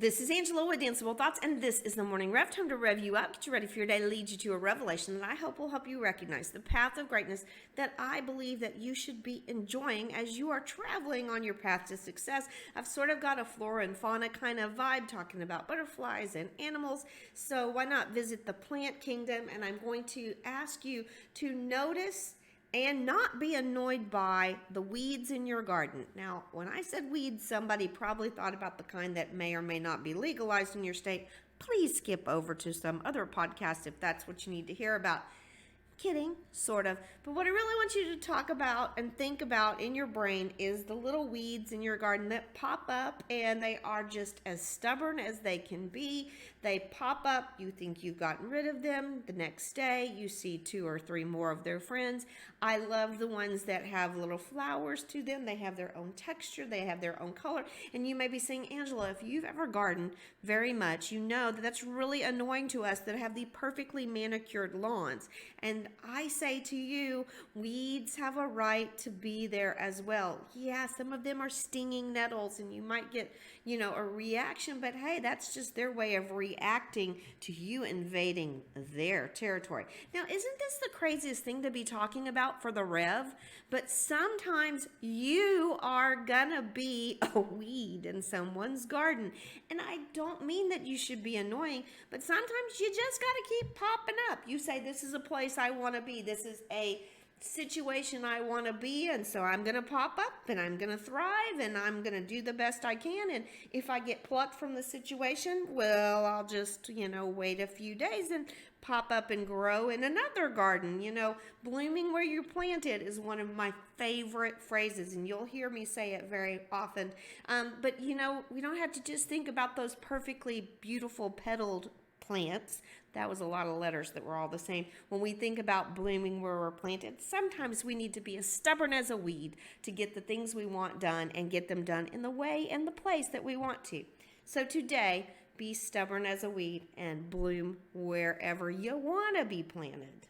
This is Angela with Danceable Thoughts, and this is the Morning Rev. Time to rev you up, get you ready for your day, to lead you to a revelation that I hope will help you recognize the path of greatness that I believe that you should be enjoying as you are traveling on your path to success. I've sort of got a flora and fauna kind of vibe talking about butterflies and animals, so why not visit the plant kingdom? And I'm going to ask you to notice and not be annoyed by the weeds in your garden. Now, when I said weeds, somebody probably thought about the kind that may or may not be legalized in your state. Please skip over to some other podcast if that's what you need to hear about. Kidding, sort of. But what I really want you to talk about and think about in your brain is the little weeds in your garden that pop up, and they are just as stubborn as they can be. They pop up, you think you've gotten rid of them. The next day, you see 2 or 3 more of their friends. I love the ones that have little flowers to them. They have their own texture, they have their own color. And you may be saying, Angela, if you've ever gardened very much, you know that that's really annoying to us that have the perfectly manicured lawns. And I say to you, weeds have a right to be there as well. Yeah, some of them are stinging nettles and you might get, a reaction, but hey, that's just their way of reacting to you invading their territory. Now, isn't this the craziest thing to be talking about for the Rev? But sometimes you are gonna be a weed in someone's garden. And I don't mean that you should be annoying, but sometimes you just gotta keep popping up. You say, this is a place I want to be. This is a situation I want to be in. So I'm going to pop up and I'm going to thrive and I'm going to do the best I can. And if I get plucked from the situation, well, I'll just, wait a few days and pop up and grow in another garden. Blooming where you're planted is one of my favorite phrases, and you'll hear me say it very often. But we don't have to just think about those perfectly beautiful petaled plants. That was a lot of letters that were all the same. When we think about blooming where we're planted, sometimes we need to be as stubborn as a weed to get the things we want done and get them done in the way and the place that we want to. So today, be stubborn as a weed and bloom wherever you want to be planted.